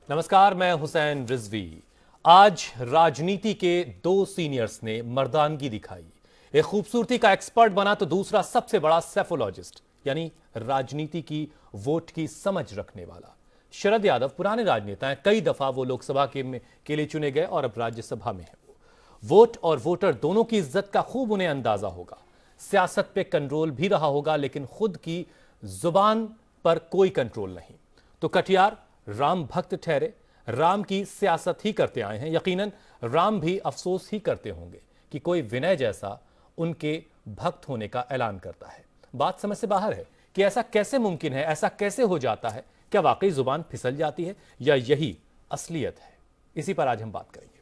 नमस्कार, मैं हुसैन रिजवी। आज राजनीति के दो सीनियर्स ने मर्दानगी दिखाई। एक खूबसूरती का एक्सपर्ट बना तो दूसरा सबसे बड़ा सेफोलॉजिस्ट, यानी राजनीति की वोट की समझ रखने वाला। शरद यादव पुराने राजनेता हैं, कई दफा वो लोकसभा के लिए चुने गए और अब राज्यसभा में हैं। वोट और वोटर दोनों की इज्जत का खूब उन्हें अंदाजा होगा। सियासत पे कंट्रोल भी रहा होगा, लेकिन खुद की जुबान पर कोई कंट्रोल नहीं। तो कटियार राम भक्त ठहरे, राम की सियासत ही करते आए हैं। यकीनन राम भी अफसोस ही करते होंगे कि कोई विनय जैसा उनके भक्त होने का ऐलान करता है। बात समझ से बाहर है कि ऐसा कैसे मुमकिन है, ऐसा कैसे हो जाता है। क्या वाकई जुबान फिसल जाती है या यही असलियत है? इसी पर आज हम बात करेंगे।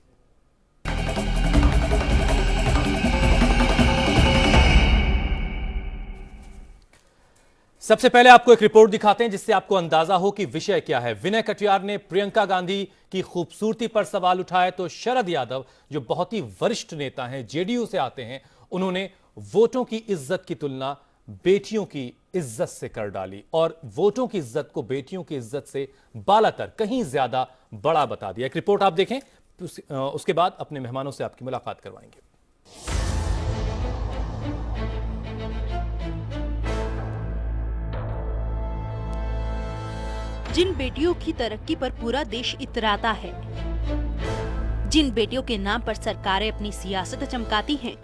सबसे पहले आपको एक रिपोर्ट दिखाते हैं जिससे आपको अंदाजा हो कि विषय क्या है। विनय कटियार ने प्रियंका गांधी की खूबसूरती पर सवाल उठाए तो शरद यादव, जो बहुत ही वरिष्ठ नेता हैं, जेडीयू से आते हैं, उन्होंने वोटों की इज्जत की तुलना बेटियों की इज्जत से कर डाली और वोटों की इज्जत को बेटियों की इज्जत से बालातर, कहीं ज्यादा बड़ा बता दिया। एक रिपोर्ट आप देखें, उसके बाद अपने मेहमानों से आपकी मुलाकात करवाएंगे। जिन बेटियों की तरक्की पर पूरा देश इतराता है, जिन बेटियों के नाम पर सरकारें अपनी सियासत चमकाती हैं,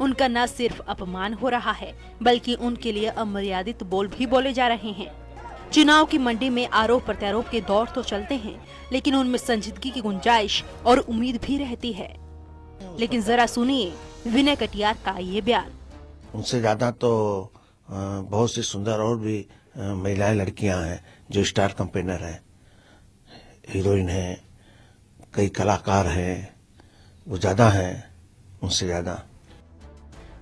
उनका न सिर्फ अपमान हो रहा है बल्कि उनके लिए अमर्यादित बोल भी बोले जा रहे हैं। चुनाव की मंडी में आरोप प्रत्यारोप के दौर तो चलते हैं, लेकिन उनमें संजीदगी की गुंजाइश और उम्मीद भी रहती है। लेकिन जरा सुनिए विनय कटियार का ये बयान। उनसे ज्यादा तो बहुत सी सुंदर और भी महिलाएं, लड़कियां हैं जो स्टार कैंपेनर हैं, हीरोइन हैं, कई कलाकार हैं, वो ज्यादा हैं उनसे ज्यादा।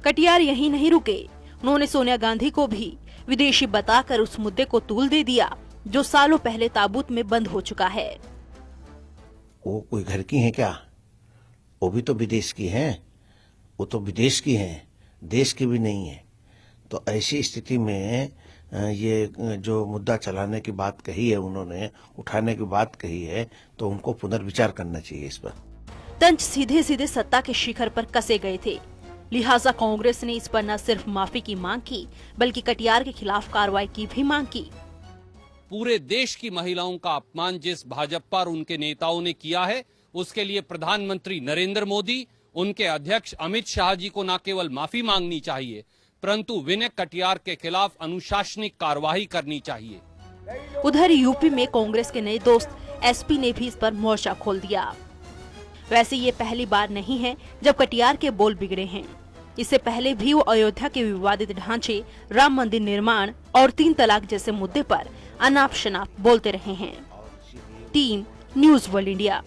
कटियार यहीं नहीं रुके, उन्होंने सोनिया गांधी को भी विदेशी बताकर उस मुद्दे को तूल दे दिया जो सालों पहले ताबूत में बंद हो चुका है। वो कोई घर की हैं क्या? वो भी तो विदेश की हैं। वो तो विदेश की हैं, देश की भी नहीं है। तो ऐसी स्थिति में ये जो मुद्दा चलाने की बात कही है, उन्होंने उठाने की बात कही है, तो उनको पुनर्विचार करना चाहिए इस पर। तंज सीधे सीधे सत्ता के शिखर पर कसे गए थे, लिहाजा कांग्रेस ने इस पर न सिर्फ माफी की मांग की बल्कि कटियार के खिलाफ कार्रवाई की भी मांग की। पूरे देश की महिलाओं का अपमान जिस भाजपा और उनके नेताओं ने किया है, उसके लिए प्रधानमंत्री नरेंद्र मोदी, उनके अध्यक्ष अमित शाह जी को न केवल माफी मांगनी चाहिए परंतु विनय कटियार के खिलाफ अनुशासनिक कार्रवाई करनी चाहिए। उधर यूपी में कांग्रेस के नए दोस्त एसपी ने भी इस पर मोर्चा खोल दिया। वैसे ये पहली बार नहीं है जब कटियार के बोल बिगड़े हैं। इससे पहले भी वो अयोध्या के विवादित ढांचे, राम मंदिर निर्माण और 3 तलाक जैसे मुद्दे पर अनाप शनाप बोलते रहे हैं। Team news world India.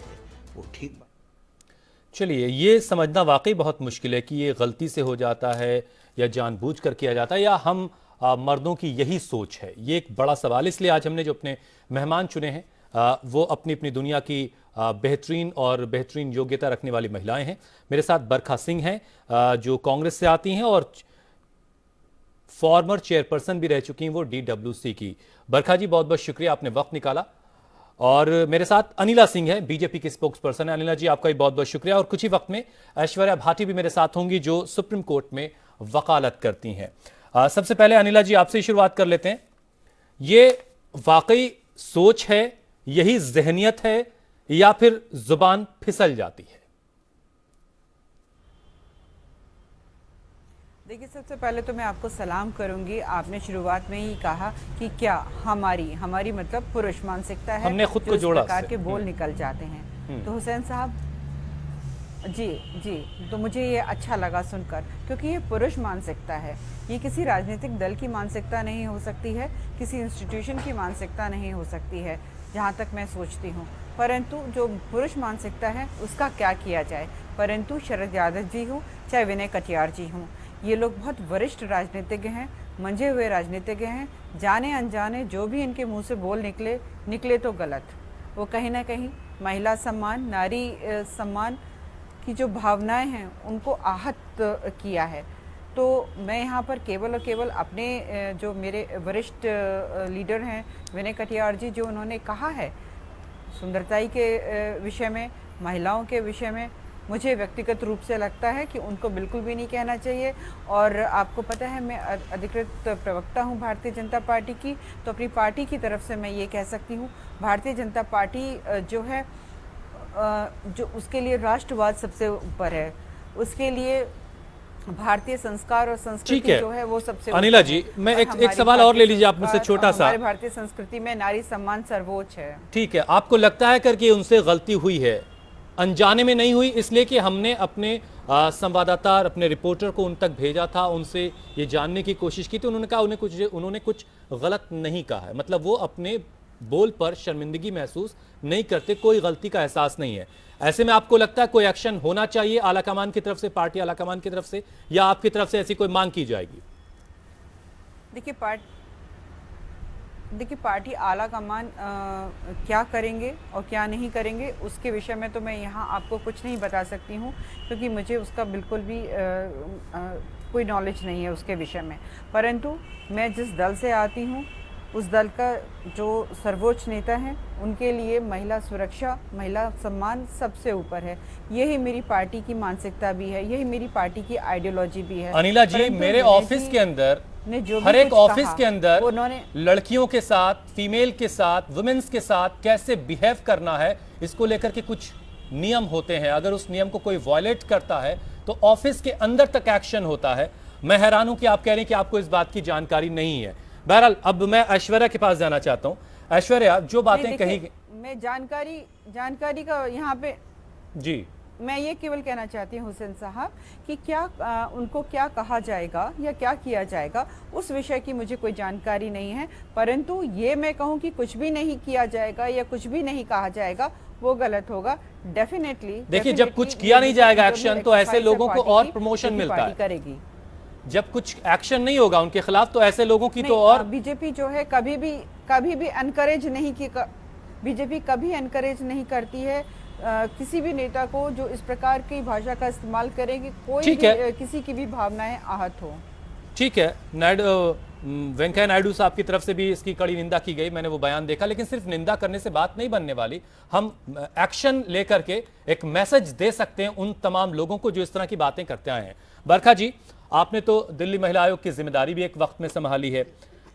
चलिए, ये समझना वाकई बहुत मुश्किल है कि ये गलती से हो जाता है या जानबूझकर किया जाता है या हम मर्दों की यही सोच है। ये एक बड़ा सवाल। इसलिए आज हमने जो अपने मेहमान चुने हैं वो अपनी अपनी दुनिया की बेहतरीन योग्यता रखने वाली महिलाएं हैं। मेरे साथ बरखा सिंह हैं जो कांग्रेस से आती हैं और फॉर्मर चेयरपर्सन भी रह चुकी हैं वो DWC की। बरखा जी, बहुत बहुत शुक्रिया, आपने वक्त निकाला। और मेरे साथ अनिला सिंह है, बीजेपी की स्पोक्स पर्सन है। अनिला जी, आपका भी बहुत बहुत शुक्रिया। और कुछ ही वक्त में ऐश्वर्या भाटी भी मेरे साथ होंगी जो सुप्रीम कोर्ट में वकालत करती हैं। सबसे पहले अनिला जी, आपसे ही शुरुआत कर लेते हैं। ये वाकई सोच है, यही जहनियत है या फिर जुबान फिसल जाती है? देखिए, सबसे पहले तो मैं आपको सलाम करूंगी। आपने शुरुआत में ही कहा कि क्या हमारी मतलब पुरुष मानसिकता है, हमने खुद को जोड़ा, इस प्रकार के बोल निकल जाते हैं। तो हुसैन साहब जी, तो मुझे ये अच्छा लगा सुनकर, क्योंकि ये पुरुष मानसिकता है। ये किसी राजनीतिक दल की मानसिकता नहीं हो सकती है, किसी इंस्टीट्यूशन की मानसिकता नहीं हो सकती है, जहाँ तक मैं सोचती हूँ। परंतु जो पुरुष मानसिकता है उसका क्या किया जाए। परंतु शरद यादव जी हो चाहे विनय कटियार जी हों, ये लोग बहुत वरिष्ठ राजनीतिज्ञ हैं, मंझे हुए राजनीतिज्ञ हैं। जाने अनजाने जो भी इनके मुंह से बोल निकले तो गलत। वो कहीं ना कहीं महिला सम्मान, नारी सम्मान की जो भावनाएं हैं उनको आहत किया है। तो मैं यहाँ पर केवल और केवल अपने जो मेरे वरिष्ठ लीडर हैं विनय कटियार जी, जो उन्होंने कहा है, सुंदरताई के विषय में, महिलाओं के विषय में मुझे व्यक्तिगत रूप से लगता है कि उनको बिल्कुल भी नहीं कहना चाहिए। और आपको पता है मैं अधिकृत प्रवक्ता हूं भारतीय जनता पार्टी की, तो अपनी पार्टी की तरफ से मैं ये कह सकती हूं, भारतीय जनता पार्टी जो है जो उसके लिए राष्ट्रवाद सबसे ऊपर है, उसके लिए भारतीय संस्कार और संस्कृति जो है वो सबसे अनिला जी, मैं एक सवाल और ले लीजिए आप मुझसे छोटा सा। हमारी भारतीय संस्कृति में नारी सम्मान सर्वोच्च है। ठीक है, आपको लगता है करके उनसे गलती हुई है, अनजाने में नहीं हुई, इसलिए कि हमने अपने संवाददाता, अपने रिपोर्टर को उन तक भेजा था, उनसे ये जानने की कोशिश की थी, उन्होंने कहा उन्होंने कुछ गलत नहीं कहा है, मतलब वो अपने बोल पर शर्मिंदगी महसूस नहीं करते, कोई गलती का एहसास नहीं है। ऐसे में आपको लगता है कोई एक्शन होना चाहिए आलाकमान की तरफ से, पार्टी आलाकमान की तरफ से, या आपकी तरफ से ऐसी कोई मांग की जाएगी? देखिए पार्टी आलाकमान क्या करेंगे और क्या नहीं करेंगे उसके विषय में तो मैं यहाँ आपको कुछ नहीं बता सकती हूँ, क्योंकि मुझे उसका बिल्कुल भी कोई नॉलेज नहीं है उसके विषय में। परंतु मैं जिस दल से आती हूँ उस दल का जो सर्वोच्च नेता हैं उनके लिए महिला सुरक्षा, महिला सम्मान सबसे ऊपर है। यही मेरी पार्टी की मानसिकता भी है, यही मेरी पार्टी की आइडियोलॉजी भी है। अनिला जी, मेरे ऑफिस के अंदर, हर एक ऑफिस के अंदर उन्होंने लड़कियों के साथ, फीमेल के साथ, वुमेन्स के साथ कैसे बिहेव करना है, इसको लेकर के कुछ नियम होते हैं। अगर उस नियम को कोई वायलेट करता है तो ऑफिस के अंदर तक एक्शन होता है। मैं हैरान हूं कि आप कह रहे हैं कि आपको इस बात की जानकारी नहीं है। बहरहाल, अब मैं ऐश्वर्या के पास जाना चाहता हूं। ऐश्वर्या, जो बातें कही, मैं जानकारी का यहाँ पे जी, मैं ये केवल कहना चाहती हूँ हुसैन साहब कि क्या उनको क्या कहा जाएगा या क्या किया जाएगा उस विषय की मुझे कोई जानकारी नहीं है। परंतु ये मैं कहूँ कि कुछ भी नहीं किया जाएगा या कुछ भी नहीं कहा जाएगा वो गलत होगा। डेफिनेटली देखिए, जब कुछ किया नहीं जाएगा एक्शन, तो ऐसे लोगों को और प्रमोशन मिलता है। करेगी जब कुछ एक्शन नहीं होगा उनके खिलाफ, तो ऐसे लोगों की तो और बीजेपी जो है कभी भी एनकरेज नहीं की, बीजेपी कभी एनकरेज नहीं करती है किसी भी नेता को जो इस प्रकार की भाषा का इस्तेमाल करेगी, कोई भी किसी की भी भावनाएं आहत हो। ठीक है, वेंकैया नायडू साहब की तरफ से भी इसकी कड़ी निंदा की गई, मैंने वो बयान देखा। लेकिन सिर्फ निंदा करने से बात नहीं बनने वाली, हम एक्शन लेकर के एक मैसेज दे सकते हैं उन तमाम लोगों को जो इस तरह की बातें करते आए हैं। बरखा जी, आपने तो दिल्ली महिला आयोग की जिम्मेदारी भी एक वक्त में संभाली है,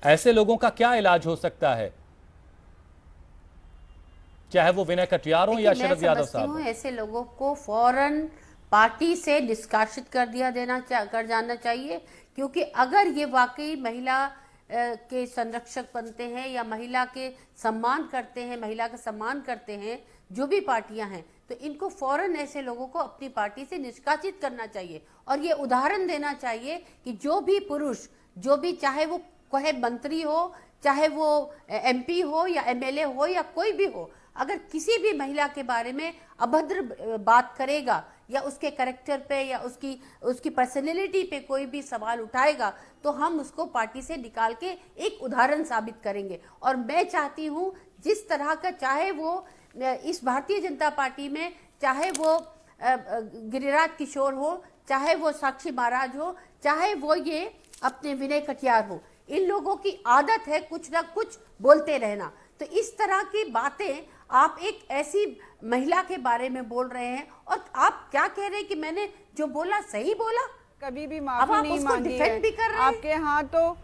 ऐसे लोगों का क्या इलाज हो सकता है, चाहे वो विनय कटियार हो या शरद यादव साहब? ऐसे लोगों को फौरन पार्टी से निष्कासित कर जाना चाहिए, क्योंकि अगर ये वाकई महिला के संरक्षक बनते हैं या महिला के सम्मान करते हैं, महिला का सम्मान करते हैं जो भी पार्टियां हैं, तो इनको फौरन ऐसे लोगों को अपनी पार्टी से निष्कासित करना चाहिए। और ये उदाहरण देना चाहिए कि जो भी पुरुष, जो भी, चाहे वो कोई मंत्री हो, चाहे वो एमपी हो या एमएलए हो या कोई भी हो, अगर किसी भी महिला के बारे में अभद्र बात करेगा या उसके कैरेक्टर पे या उसकी पर्सनैलिटी पे कोई भी सवाल उठाएगा, तो हम उसको पार्टी से निकाल के एक उदाहरण साबित करेंगे। और मैं चाहती हूँ जिस तरह का, चाहे वो इस भारतीय जनता पार्टी में, चाहे वो गिरिराज किशोर हो, चाहे वो साक्षी महाराज हो, चाहे वो ये अपने विनय कटियार हो, इन लोगों की आदत है कुछ ना कुछ बोलते रहना। तो इस तरह की बातें आप एक ऐसी महिला के बारे में बोल रहे हैं, और आप क्या कह रहे हैं कि मैंने जो बोला सही बोला, कभी भी माफी नहीं मांगी है। भी कर रहे हैं। आपके यहाँ तो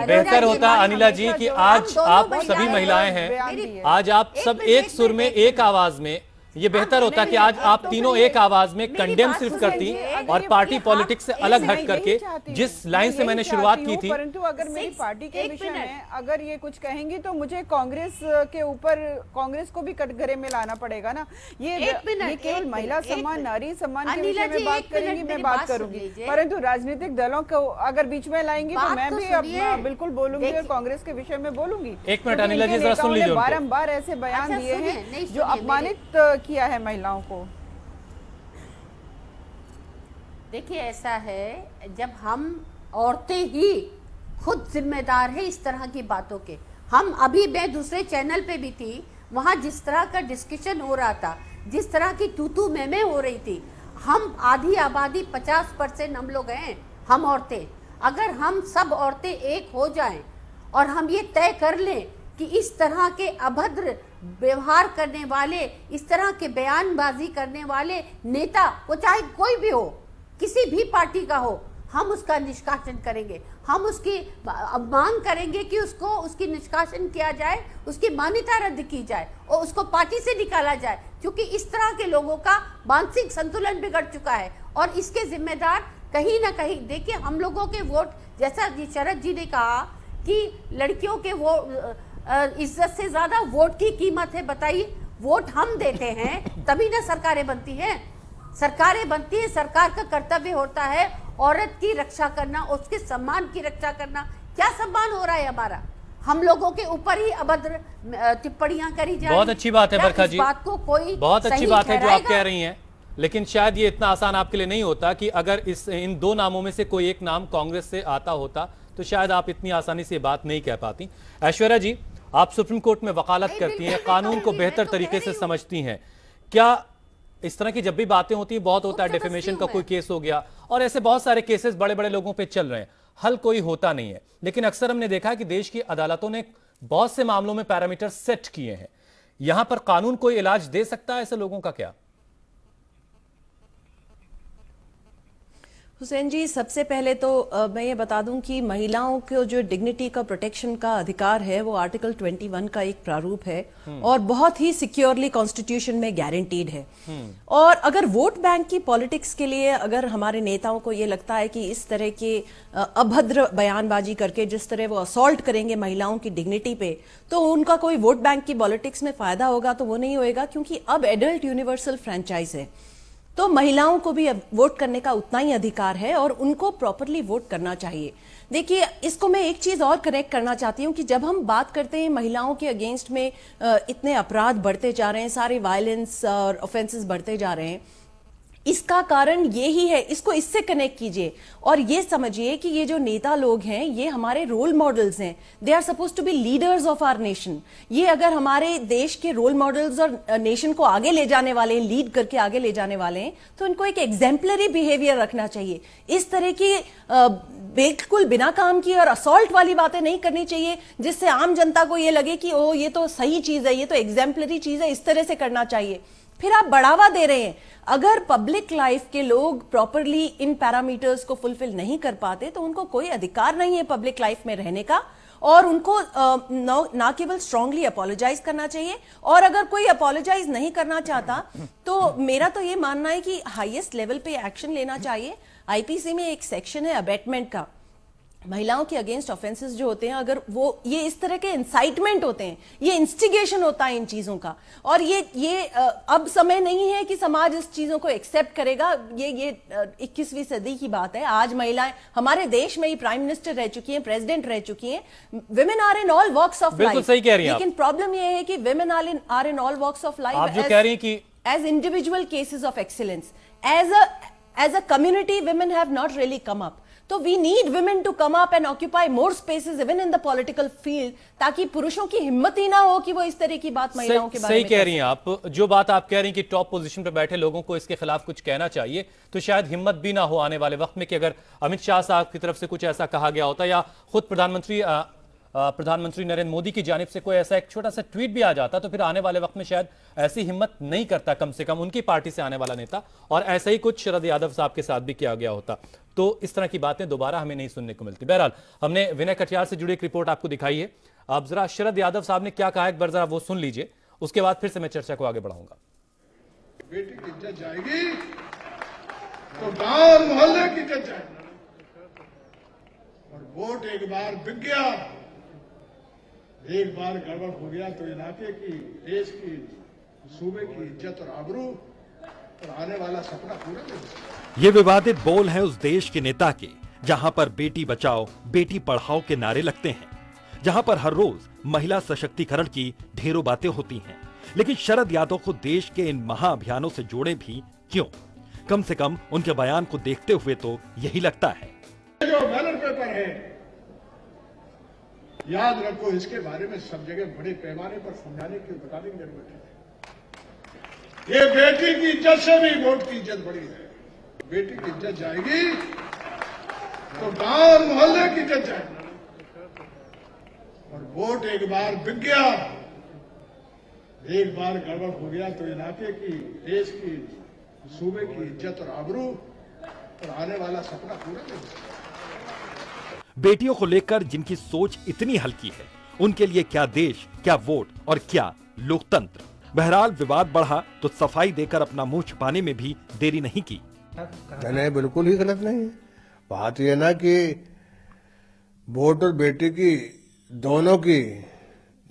बेहतर होता अनिला जी कि आज आप सभी महिलाएं हैं, आज आप सब एक सुर में, एक आवाज में, ये बेहतर होता कि आज आप तीनों एक आवाज में कंडेम सिर्फ करती और पार्टी पॉलिटिक्स से अलग हट करके, जिस लाइन से मैंने शुरुआत की थी। परंतु अगर मेरी पार्टी के विषय में अगर ये कुछ कहेंगी तो मुझे कांग्रेस के ऊपर, कांग्रेस को भी कटघरे में लाना पड़ेगा ना। ये केवल महिला सम्मान, नारी सम्मान के विषय में बात करेंगी, मैं बात करूंगी, परंतु राजनीतिक दलों को अगर बीच में लाएंगी तो मैं भी बिल्कुल बोलूंगी और कांग्रेस के विषय में बोलूंगी। एक मिनट अनिला जी, जरा सुन लीजिए। बारम्बार ऐसे बयान दिए हैं जो अपमानित किया है महिलाओं को। देखिए, ऐसा है, जब हम औरतें ही खुद जिम्मेदार है इस तरह की बातों के। हम अभी, मैं दूसरे चैनल पे भी थी, वहां जिस तरह का डिस्कशन हो रहा था, जिस तरह की तू मैं हो रही थी, हम आधी आबादी 50% हम लोग हैं, हम औरतें। अगर हम सब औरतें एक हो जाएं और हम ये तय कर लें कि इस तरह के अभद्र व्यवहार करने वाले, इस तरह के बयानबाजी करने वाले नेता, वो चाहे कोई भी हो, किसी भी पार्टी का हो, हम उसका निष्कासन करेंगे। हम उसकी मांग करेंगे कि उसकी निष्कासन किया जाए, उसकी मान्यता रद्द की जाए और उसको पार्टी से निकाला जाए, क्योंकि इस तरह के लोगों का मानसिक संतुलन बिगड़ चुका है। और इसके जिम्मेदार कहीं ना कहीं, देखिए, हम लोगों के वोट, जैसा शरद जी ने कहा कि लड़कियों के इज्जत से ज्यादा वोट की कीमत है। बताइए, वोट हम देते हैं तभी ना सरकारें बनती हैं। सरकारें बनती है, सरकार का कर्तव्य होता है औरत की रक्षा करना, उसके सम्मान की रक्षा करना। क्या सम्मान हो रहा है हमारा? हम लोगों के ऊपर ही अभद्र टिप्पणियां करी जा रही। बहुत अच्छी बात है बरखा जी, बात को कोई बहुत अच्छी बात है जो आप ठहराएगा? कह रही हैं, लेकिन शायद ये इतना आसान आपके लिए नहीं होता कि अगर इन दो नामों में से कोई एक नाम कांग्रेस से आता होता तो शायद आप इतनी आसानी से बात नहीं कह पाती। ऐश्वर्या जी, आप सुप्रीम कोर्ट में वकालत करती हैं, कानून को बेहतर तरीके से समझती हैं, क्या इस तरह की जब भी बातें होती हैं, बहुत होता है डिफेमेशन का कोई केस हो गया और ऐसे बहुत सारे केसेस बड़े बड़े लोगों पे चल रहे हैं, हल कोई होता नहीं है, लेकिन अक्सर हमने देखा है कि देश की अदालतों ने बहुत से मामलों में पैरामीटर सेट किए हैं। यहां पर कानून कोई इलाज दे सकता है ऐसे लोगों का क्या? हुसैन जी, सबसे पहले तो मैं ये बता दूं कि महिलाओं को जो डिग्निटी का प्रोटेक्शन का अधिकार है वो आर्टिकल 21 का एक प्रारूप है और बहुत ही सिक्योरली कॉन्स्टिट्यूशन में गारंटीड है। और अगर वोट बैंक की पॉलिटिक्स के लिए अगर हमारे नेताओं को ये लगता है कि इस तरह के अभद्र बयानबाजी करके जिस तरह वो असॉल्ट करेंगे महिलाओं की डिग्निटी पे, तो उनका कोई वोट बैंक की पॉलिटिक्स में फायदा होगा, तो वो नहीं होएगा, क्योंकि अब एडल्ट यूनिवर्सल फ्रेंचाइज है, तो महिलाओं को भी अब वोट करने का उतना ही अधिकार है और उनको प्रॉपरली वोट करना चाहिए। देखिए, इसको मैं एक चीज और कनेक्ट करना चाहती हूँ कि जब हम बात करते हैं महिलाओं के अगेंस्ट में इतने अपराध बढ़ते जा रहे हैं, सारे वायलेंस और ऑफेंसेस बढ़ते जा रहे हैं, इसका कारण ये ही है। इसको इससे कनेक्ट कीजिए और ये समझिए कि ये जो नेता लोग हैं ये हमारे रोल मॉडल्स हैं। They are suppose to be leaders of our nation. ये अगर हमारे देश के रोल मॉडल्स और नेशन को आगे ले जाने वाले हैं, लीड करके आगे ले जाने वाले हैं, तो इनको एक एग्जाम्पलरी बिहेवियर रखना चाहिए। इस तरह की बिल्कुल बिना काम की और असॉल्ट वाली बातें नहीं करनी चाहिए जिससे आम जनता को ये लगे कि ओ ये तो सही चीज है, ये तो एग्जाम्पलरी चीज है। इस तरह से करना चाहिए। फिर आप बढ़ावा दे रहे हैं। अगर पब्लिक लाइफ के लोग प्रॉपरली इन पैरामीटर्स को फुलफिल नहीं कर पाते तो उनको कोई अधिकार नहीं है पब्लिक लाइफ में रहने का, और उनको ना केवल स्ट्रांगली अपोलोजाइज करना चाहिए, और अगर कोई अपोलोजाइज नहीं करना चाहता तो मेरा तो ये मानना है कि हाईएस्ट लेवल पे एक्शन लेना चाहिए। आईपीसी में एक सेक्शन है अबेटमेंट का। महिलाओं के अगेंस्ट ऑफेंसेस जो होते हैं, अगर वो ये इस तरह के इंसाइटमेंट होते हैं, ये इंस्टिगेशन होता है इन चीजों का, और ये अब समय नहीं है कि समाज इस चीजों को एक्सेप्ट करेगा। ये 21वीं सदी की बात है। आज महिलाएं हमारे देश में ही प्राइम मिनिस्टर रह चुकी हैं, प्रेसिडेंट रह चुकी हैं। Women are in all walks of life. सही कह रही हैं, लेकिन प्रॉब्लम ये है कि women are in all walks of life. आप जो कह रही हैं कि as individual cases of excellence, as a community women have not really come up. तो we need women to come up and occupy more spaces even in the political field, ताकि पुरुषों की हिम्मत ही ना हो कि वो इस तरह की बात महिलाओं के बारे में। सही कह रही हैं आप। जो बात आप कह रही हैं कि टॉप पोजीशन पर बैठे लोगों को इसके खिलाफ कुछ कहना चाहिए, तो शायद हिम्मत भी ना हो आने वाले वक्त में कि अगर अमित शाह साहब की तरफ से कुछ ऐसा कहा गया होता या खुद प्रधानमंत्री नरेंद्र मोदी की जानिब से कोई ऐसा एक छोटा सा ट्वीट भी आ जाता, तो फिर आने वाले वक्त में शायद ऐसी हिम्मत नहीं करता कम से कम उनकी पार्टी से आने वाला नेता, और ऐसा ही कुछ शरद यादव साहब के साथ भी किया गया होता। तो इस तरह की बातें दोबारा हमें नहीं सुनने को मिलती। बहरहाल, हमने विनय कटियार से जुड़ी एक रिपोर्ट आपको दिखाई है। आप जरा शरद यादव साहब ने क्या कहा एक बार जरा वो सुन लीजिए, उसके बाद फिर से मैं चर्चा को आगे बढ़ाऊंगा। बेटी की इज्जत जाएगी तो गांव मोहल्ले की इज्जत जाएगी, और वोट एक बार बिक गया, एक बार गड़बड़ हो गया तो इलाके की, देश की, सूबे की इज्जत और आबरू और आने वाला सपना पूरा नहीं हो। ये विवादित बोल है उस देश के नेता के जहां पर बेटी बचाओ बेटी पढ़ाओ के नारे लगते हैं, जहां पर हर रोज महिला सशक्तिकरण की ढेरों बातें होती हैं, लेकिन शरद यादव को देश के इन महाअभियानों से जोड़े भी क्यों? कम से कम उनके बयान को देखते हुए तो यही लगता है। जो बैलेट पेपर है, याद रखो, इसके बारे में सब जगह बड़े पैमाने पर समझाने की, बताने की जरूरत है। ये बेटी की इज्जत से भी वोट की इज्जत बड़ी है। बेटी की इज्जत जाएगी तो गांव मोहल्ले की इज्जत जाएगी, और वोट एक बार बिक गया, एक बार गड़बड़ हो गया तो इलाके की, देश की, सूबे की इज्जत और आबरू और आने वाला सपना पूरा नहीं हो सकता। बेटियों को लेकर जिनकी सोच इतनी हल्की है, उनके लिए क्या देश, क्या वोट और क्या लोकतंत्र। बहरहाल विवाद बढ़ा तो सफाई देकर अपना मुंह छुपाने में भी देरी नहीं की। नहीं, बिल्कुल ही गलत नहीं है। बात यह ना कि वोट और बेटी की, दोनों की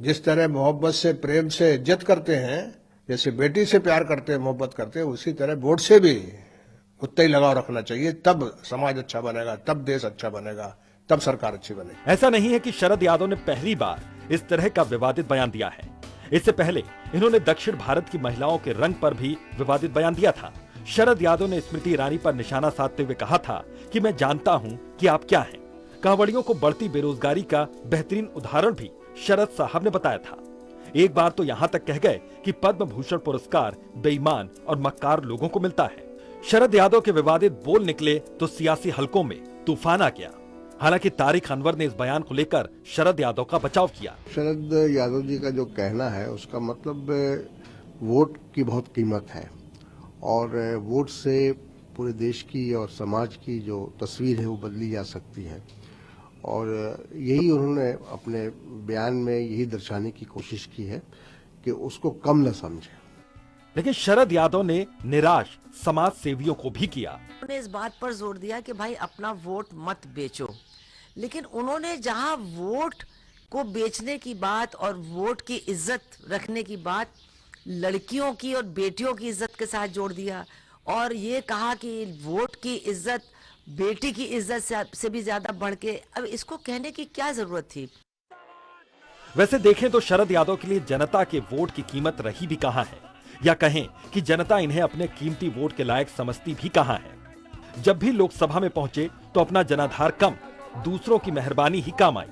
जिस तरह मोहब्बत से, प्रेम से इज्जत करते हैं, जैसे बेटी से प्यार करते हैं, मोहब्बत करते हैं, उसी तरह वोट से भी उतना ही लगाव रखना चाहिए। तब समाज अच्छा बनेगा, तब देश अच्छा बनेगा, तब सरकार अच्छी बनेगी। ऐसा नहीं है कि शरद यादव ने पहली बार इस तरह का विवादित बयान दिया है। इससे पहले इन्होंने दक्षिण भारत की महिलाओं के रंग पर भी विवादित बयान दिया था। शरद यादव ने स्मृति ईरानी पर निशाना साधते हुए कहा था कि मैं जानता हूं कि आप क्या हैं। कांवड़ियों को बढ़ती बेरोजगारी का बेहतरीन उदाहरण भी शरद साहब ने बताया था। एक बार तो यहां तक कह गए कि पद्म भूषण पुरस्कार बेईमान और मक्कार लोगों को मिलता है। शरद यादव के विवादित बोल निकले तो सियासी हलकों में तूफान आ गया। हालांकि तारिक अनवर ने इस बयान को लेकर शरद यादव का बचाव किया। शरद यादव जी का जो कहना है उसका मतलब वोट की बहुत कीमत है और वोट से पूरे देश की और समाज की जो तस्वीर है वो बदली जा सकती है और यही उन्होंने अपने बयान में यही दर्शाने की कोशिश की है कि उसको कम न समझे। लेकिन शरद यादव ने निराश समाज सेवियों को भी किया। उन्होंने इस बात पर जोर दिया कि भाई अपना वोट मत बेचो, लेकिन उन्होंने जहां वोट को बेचने की बात और वोट की इज्जत रखने की बात लड़कियों की और बेटियों की इज्जत के साथ जोड़ दिया और ये कहा कि वोट की इज्जत बेटी की इज्जत से भी ज्यादा बढ़ के, अब इसको कहने की क्या जरूरत थी। वैसे देखें तो शरद यादव के लिए जनता के वोट की कीमत रही भी कहां है, या कहें कि जनता इन्हें अपने कीमती वोट के लायक समझती भी कहां है। जब भी लोकसभा में पहुंचे तो अपना जनाधार कम, दूसरों की मेहरबानी ही काम आई,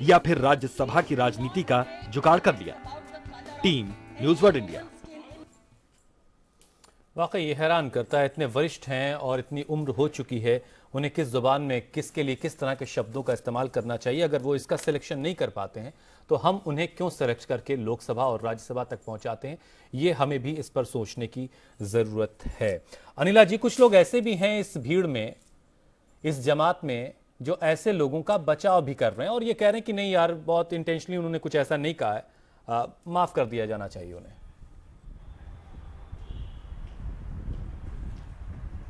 या फिर राज्यसभा की राजनीति का जुगाड़ कर लिया। Team news world India. वाकई ये हैरान करता है, इतने वरिष्ठ हैं और इतनी उम्र हो चुकी है, उन्हें किस जुबान में, किसके लिए किस तरह के शब्दों का इस्तेमाल करना चाहिए। अगर वो इसका सिलेक्शन नहीं कर पाते हैं तो हम उन्हें क्यों सेलेक्ट करके लोकसभा और राज्यसभा तक पहुंचाते हैं, ये हमें भी इस पर सोचने की ज़रूरत है। अनिला जी, कुछ लोग ऐसे भी हैं इस भीड़ में, इस जमात में, जो ऐसे लोगों का बचाव भी कर रहे हैं और ये कह रहे हैं कि नहीं यार, बहुत इंटेंशनली उन्होंने कुछ ऐसा नहीं कहा है, माफ़ कर दिया जाना चाहिए उन्हें।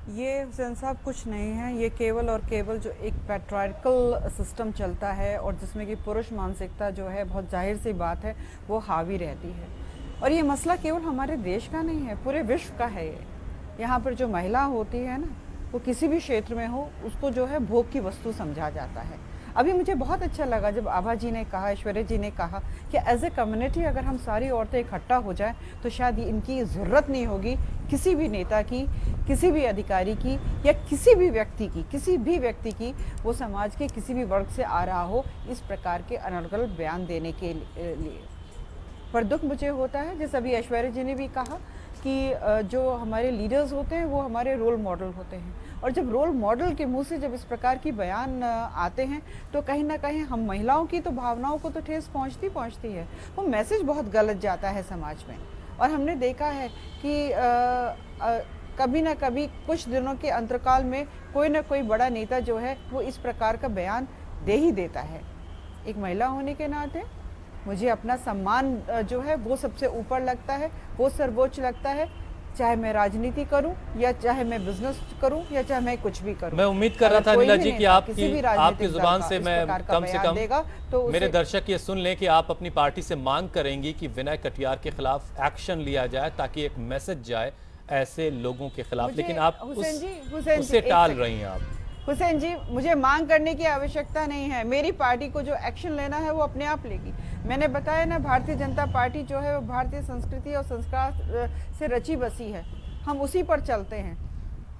ये हुसैन साहब कुछ नहीं है, ये केवल और केवल जो एक पैट्रियार्कल सिस्टम चलता है और जिसमें कि पुरुष मानसिकता जो है, बहुत जाहिर सी बात है, वो हावी रहती है। और ये मसला केवल हमारे देश का नहीं है, पूरे विश्व का है। ये यहाँ पर जो महिला होती है ना, वो किसी भी क्षेत्र में हो, उसको जो है भोग की वस्तु समझा जाता है। अभी मुझे बहुत अच्छा लगा जब आभा जी ने कहा, ऐश्वर्या जी ने कहा कि एज ए कम्युनिटी अगर हम सारी औरतें इकट्ठा हो जाएं तो शायद इनकी ज़रूरत नहीं होगी किसी भी नेता की, किसी भी अधिकारी की या किसी भी व्यक्ति की वो समाज के किसी भी वर्ग से आ रहा हो इस प्रकार के अनर्गल बयान देने के लिए। पर दुख मुझे होता है, जैसे अभी ऐश्वर्या जी ने भी कहा कि जो हमारे लीडर्स होते हैं वो हमारे रोल मॉडल होते हैं, और जब रोल मॉडल के मुंह से जब इस प्रकार की बयान आते हैं तो कहीं ना कहीं हम महिलाओं की तो भावनाओं को तो ठेस पहुंचती है। वो मैसेज बहुत गलत जाता है समाज में। और हमने देखा है कि कभी ना कभी कुछ दिनों के अंतराल में कोई ना कोई बड़ा नेता जो है वो इस प्रकार का बयान दे ही देता है। एक महिला होने के नाते मुझे अपना सम्मान जो है वो सबसे ऊपर लगता है, वो सर्वोच्च लगता है, चाहे मैं राजनीति करूं या चाहे मैं बिजनेस करूं या चाहे मैं कुछ भी करूं। मैं उम्मीद कर रहा था अनिला जी कि आपकी जुबान से मैं कम से कम तो मेरे दर्शक ये सुन लें कि आप अपनी पार्टी से मांग करेंगी कि विनय कटियार के खिलाफ एक्शन लिया जाए ताकि एक मैसेज जाए ऐसे लोगों के खिलाफ, लेकिन आप उससे टाल रही हैं। आप हुसैन जी, मुझे मांग करने की आवश्यकता नहीं है, मेरी पार्टी को जो एक्शन लेना है वो अपने आप लेगी। मैंने बताया ना, भारतीय जनता पार्टी जो है वो भारतीय संस्कृति और संस्कार से रची बसी है, हम उसी पर चलते हैं।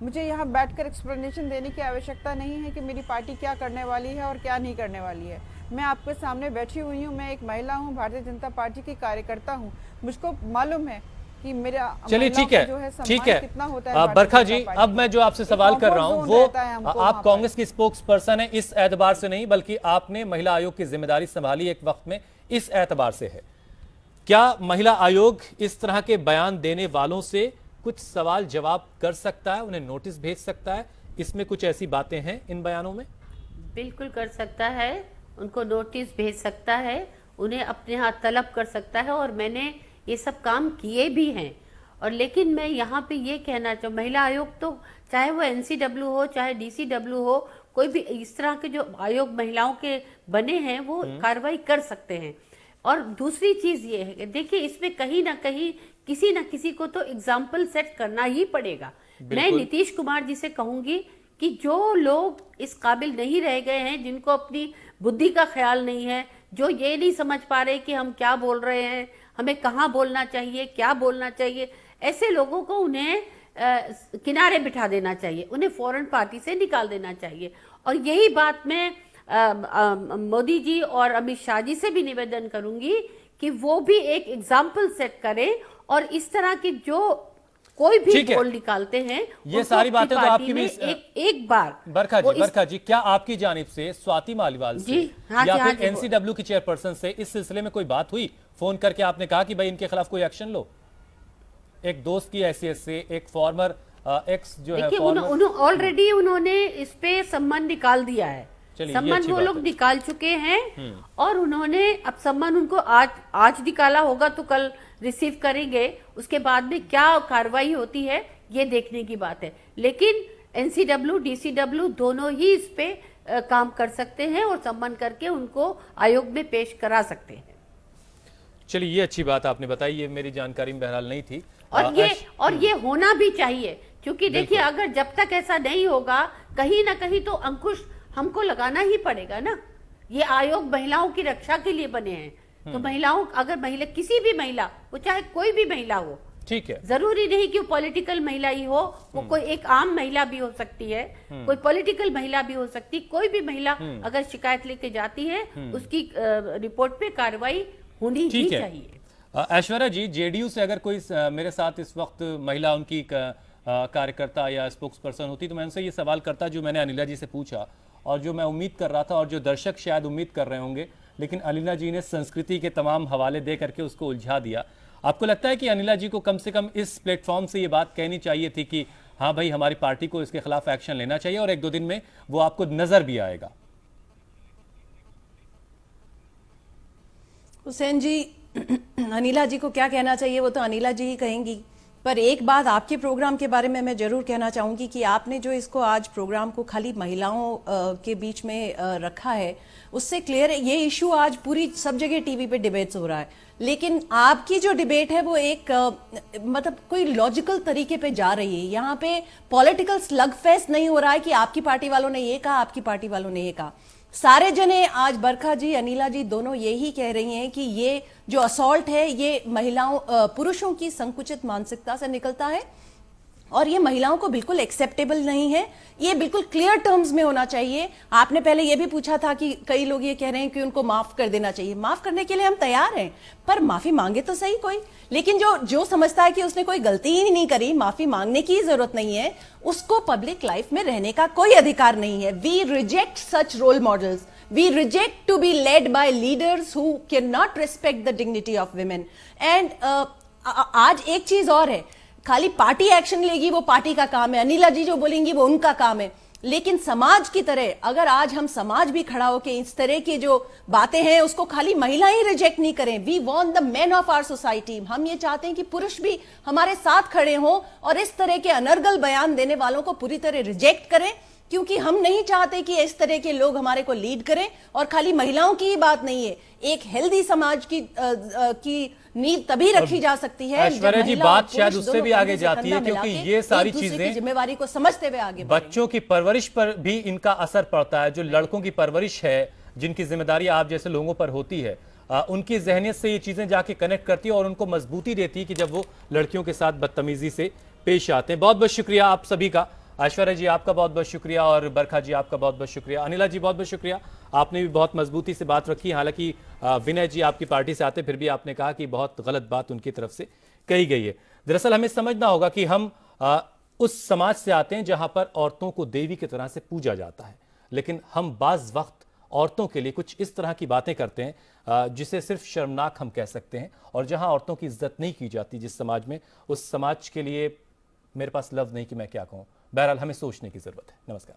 मुझे यहाँ बैठकर एक्सप्लेनेशन देने की आवश्यकता नहीं है कि मेरी पार्टी क्या करने वाली है और क्या नहीं करने वाली है। मैं आपके सामने बैठी हुई हूँ, मैं एक महिला हूँ, भारतीय जनता पार्टी की कार्यकर्ता हूँ। मुझको मालूम है कि मेरा चलिए ठीक है, जो है सम्मान ठीक है। कितना होता है बरखा भारतीय जी, जनता अब मैं जो आपसे सवाल कर रहा हूं वो आप कांग्रेस की की स्पोक्स पर्सन है इस एतबार से नहीं, बल्कि आपने महिला आयोग की जिम्मेदारी संभाली एक वक्त में, इस एतबार से है। क्या महिला आयोग इस तरह के बयान देने वालों से कुछ सवाल जवाब कर सकता है, उन्हें नोटिस भेज सकता है? इसमें कुछ ऐसी बातें हैं इन बयानों में? बिल्कुल कर सकता है, उनको नोटिस भेज सकता है, उन्हें अपने हाथ तलब कर सकता है, और मैंने ये सब काम किए भी हैं। और लेकिन मैं यहाँ पे ये कहना चाहूँ, महिला आयोग तो चाहे वो NCW हो चाहे DCW हो, कोई भी इस तरह के जो आयोग महिलाओं के बने हैं वो कार्रवाई कर सकते हैं। और दूसरी चीज ये है, देखिए इसमें कहीं ना कहीं किसी ना किसी को तो एग्जाम्पल सेट करना ही पड़ेगा। मैं नीतीश कुमार जी से कहूंगी कि जो लोग इस काबिल नहीं रह गए हैं, जिनको अपनी बुद्धि का ख्याल नहीं है, जो ये नहीं समझ पा रहे कि हम क्या बोल रहे हैं, हमें कहाँ बोलना चाहिए, क्या बोलना चाहिए, ऐसे लोगों को उन्हें किनारे बिठा देना चाहिए, उन्हें फॉरेन पार्टी से निकाल देना चाहिए। और यही बात मैं मोदी जी और अमित शाह जी से भी निवेदन करूंगी कि वो भी एक एग्जाम्पल सेट करें, और इस तरह की जो कोई भी बोल निकालते हैं, ये सारी बातें तो आपकी भी एक बार बरखा जी, क्या आपकी जानिब से स्वाति मालीवाल से या फिर NCW की चेयरपर्सन से इस सिलसिले में कोई बात हुई? फोन करके आपने कहा कि भाई इनके खिलाफ कोई एक्शन लो? एक दोस्त की हैसियत से, एक फॉर्मर एक्स जो है, ऑलरेडी उन्होंने इस पे सम्मान निकाल दिया है, सम्मान वो लोग निकाल चुके हैं, और उन्होंने अब सम्मान उनको आज निकाला होगा तो कल रिसीव करेंगे, उसके बाद में क्या कार्रवाई होती है ये देखने की बात है। लेकिन NCW DCW दोनों ही इस पे काम कर सकते हैं और सम्मान करके उनको आयोग में पेश करा सकते हैं। चलिए, ये अच्छी बात आपने बताई, ये मेरी जानकारी में बहरहाल नहीं थी। और ये होना भी चाहिए, क्योंकि देखिए अगर जब तक ऐसा नहीं होगा, कहीं ना कहीं तो अंकुश हमको लगाना ही पड़ेगा ना। ये आयोग महिलाओं की रक्षा के लिए बने हैं, तो महिलाओं, अगर महिला, किसी भी महिला, वो चाहे कोई भी महिला हो, ठीक है, जरूरी नहीं कि वो पॉलिटिकल महिला ही हो, वो कोई एक आम महिला भी हो सकती है, कोई पॉलिटिकल महिला भी हो सकती, कोई भी महिला अगर शिकायत लेके जाती है, उसकी रिपोर्ट पे कार्रवाई होनी ही चाहिए। ऐश्वर्या जी, JDU से अगर कोई मेरे साथ इस वक्त महिला उनकी कार्यकर्ता या स्पोक्स पर्सन होती तो मैं उनसे ये सवाल करता जो मैंने अनिला जी से पूछा, और जो मैं उम्मीद कर रहा था, और जो दर्शक शायद उम्मीद कर रहे होंगे, लेकिन अनिला जी ने संस्कृति के तमाम हवाले दे करके उसको उलझा दिया। आपको लगता है कि अनिला जी को कम से कम इस प्लेटफॉर्म से ये बात कहनी चाहिए थी कि हाँ भाई, हमारी पार्टी को इसके खिलाफ एक्शन लेना चाहिए, और 1-2 दिन में वो आपको नजर भी आएगा? हुसैन जी, अनिला जी को क्या कहना चाहिए वो तो अनिला जी ही कहेंगी, पर एक बात आपके प्रोग्राम के बारे में मैं जरूर कहना चाहूंगी कि आपने जो इसको आज प्रोग्राम को खाली महिलाओं के बीच में रखा है, उससे क्लियर है ये इशू आज पूरी सब जगह टीवी पे डिबेट्स हो रहा है, लेकिन आपकी जो डिबेट है वो एक मतलब कोई लॉजिकल तरीके पे जा रही है। यहाँ पे पॉलिटिकल स्लग फेस्ट नहीं हो रहा है कि आपकी पार्टी वालों ने ये कहा, आपकी पार्टी वालों ने ये कहा। सारे जने आज बरखा जी, अनिला जी दोनों यही कह रही हैं कि ये जो असॉल्ट है ये महिलाओं, पुरुषों की संकुचित मानसिकता से निकलता है, और ये महिलाओं को बिल्कुल एक्सेप्टेबल नहीं है, ये बिल्कुल क्लियर टर्म्स में होना चाहिए। आपने पहले ये भी पूछा था कि कई लोग ये कह रहे हैं कि उनको माफ कर देना चाहिए। माफ करने के लिए हम तैयार हैं, पर माफी मांगे तो सही कोई। लेकिन जो समझता है कि उसने कोई गलती ही नहीं करी, माफी मांगने की जरूरत नहीं है, उसको पब्लिक लाइफ में रहने का कोई अधिकार नहीं है। We reject such role models, we reject to be led by leaders who can not respect the dignity of women. And आज एक चीज और है, खाली पार्टी एक्शन लेगी वो पार्टी का काम है, अनिला जी जो बोलेंगी वो उनका काम है, लेकिन समाज की तरह अगर आज हम समाज भी खड़ा होकर इस तरह की जो बातें हैं उसको खाली महिला ही रिजेक्ट नहीं करें। We want the men of our society, हम ये चाहते हैं कि पुरुष भी हमारे साथ खड़े हों और इस तरह के अनर्गल बयान देने वालों को पूरी तरह रिजेक्ट करें, क्योंकि हम नहीं चाहते कि इस तरह के लोग हमारे को लीड करें। और खाली महिलाओं की ही बात नहीं है, एक हेल्दी समाज की नींव तभी रखी जा सकती है। ऐश्वर्या जी, बात शायद उससे भी आगे जाती है, क्योंकि ये सारी चीजें जिम्मेवारी को समझते हुए आगे बच्चों की परवरिश पर भी इनका असर पड़ता है। जो लड़कों की परवरिश है, जिनकी जिम्मेदारी आप जैसे लोगों पर होती है, उनकी जहनियत से ये चीजें जाके कनेक्ट करती है और उनको मजबूती देती है कि जब वो लड़कियों के साथ बदतमीजी से पेश आते हैं। बहुत बहुत शुक्रिया आप सभी का। ऐश्वर्या जी आपका बहुत बहुत शुक्रिया, और बरखा जी आपका बहुत बहुत शुक्रिया। अनिला जी बहुत बहुत शुक्रिया, आपने भी बहुत मजबूती से बात रखी। हालांकि विनय जी आपकी पार्टी से आते, फिर भी आपने कहा कि बहुत गलत बात उनकी तरफ से कही गई है। दरअसल हमें समझना होगा कि हम उस समाज से आते हैं जहां पर औरतों को देवी की तरह से पूजा जाता है, लेकिन हम बाज वक्त औरतों के लिए कुछ इस तरह की बातें करते हैं जिसे सिर्फ शर्मनाक हम कह सकते हैं। और जहां औरतों की इज्जत नहीं की जाती जिस समाज में, उस समाज के लिए मेरे पास लफ्ज नहीं कि मैं क्या कहूं। बहरहाल हमें सोचने की जरूरत है। नमस्कार।